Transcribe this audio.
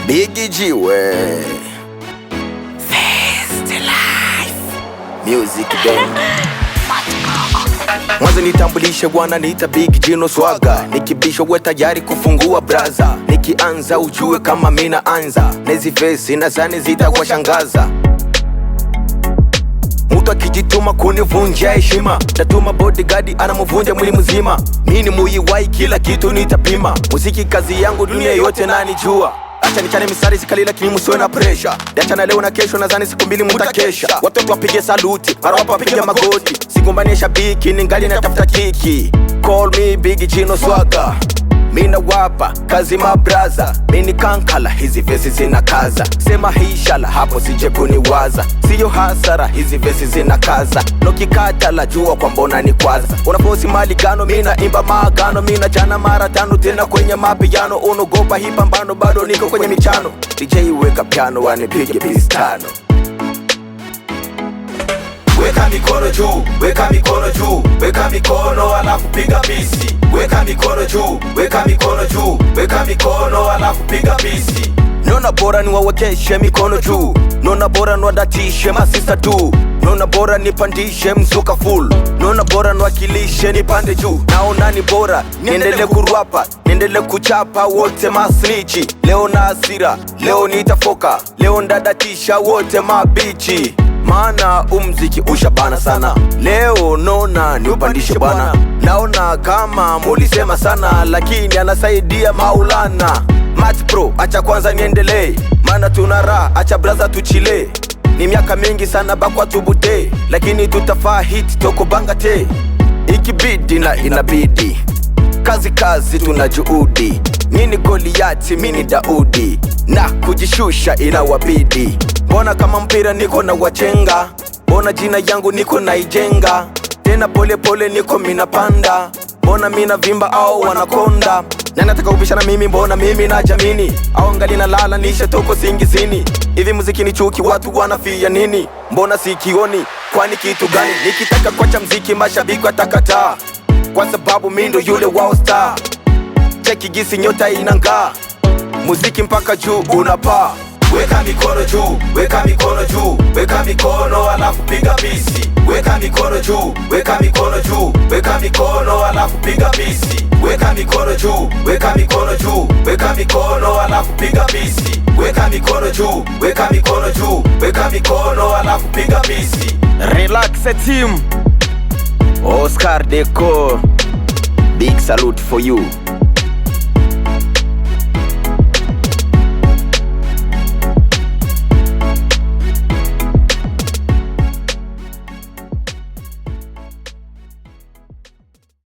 Biggie Jiwe Fast Life Music Band. Mwanzo nitambulishe bwana, niita Biggie Jino Swaga. Nikibisho we tayari kufungua braza. Nikianza ujue kama mina anza. Nezi face nazani zitakwashangaza. Mtu akijituma kunivunja heshima, tatuma bodyguard anamuvunja mwili mzima. Mini muiwai kila kitu nitapima. Muziki kazi yangu dunia yote nanijua. Acha nichane misari zikali lakini musiwe na pressure. Niachana leo na kesho nazani siku mbili mutakesha. Watoto wapige saluti, mara wapo wapige magoti. Sigombanie shabiki, ningali natafuta kiki. Call me Biggie Jino Swaga. Mina wapa, kazi mabraza. Mini kankala, hizi vesi zina kaza. Sema hishala, hapo sije kuniwaza. Siyo hasara, hizi vesi zina kaza. Nokikata la jua kwa mbona ni kwaza. Unaposi maligano, mina imba maagano. Mina jana mara tano, tena kwenye mapiano. Unogopa hii pambano, bado niko kwenye michano. DJ weka piano, wanipige pistano. Weka mikono juu, weka mikono juu, weka mikono alafu piga pisi. Weka mikono juu, weka mikono juu, weka mikono alafu piga pisi. Nona bora niwawekeshe mikono juu. Nona bora niwadatishe masista tu. Nona bora nipandishe mzuka full. Nona bora niwakilishe nipande juu. Naona ni bora niendele kurwapa, niendele kuchapa wote masnichi. Leo na asira, leo nitafoka, leo ndadatisha wote mabichi. Maana umziki ushabana sana. Leo nona ni upandishe bwana. Naona kama mulisema sana, lakini anasaidia Maulana. Mati Pro, acha kwanza niendelee. Maana tunara, acha braza tuchile. Ni miaka mingi sana bakwa tubute, lakini tutafaa hit toko banga te. Ikibidi na inabidi, kazi kazi tunajuhudi. Nini Goliati, mini Daudi. Na kujishusha inawabidi. Mbona kama mpira niko na wachenga. Mbona jina yangu niko na ijenga. Tena pole pole niko mina panda. Mbona mina vimba au wanakonda. Na nataka kubishana mimi, mbona mimi na jamini. Au ngali na lala nishe toko singizini. Hivi muziki ni chuki, watu wanafia nini? Mbona sikioni, kwani kitu gani? Nikitaka kwacha mziki mashabiki watakataa. Kwa sababu mindo yule wao star. Cheki gisi nyota inanga. Muziki mpaka juu unapaa. Weka mikono juu, weka mikono juu, weka mikono alafu piga pisi. Weka mikono juu, weka mikono juu, weka mikono alafu piga pisi. Weka mikono juu, weka mikono juu, weka mikono alafu piga pisi. Weka mikono juu, weka mikono juu, weka mikono alafu piga pisi. Relax team. Oscar Deco. Big salute for you.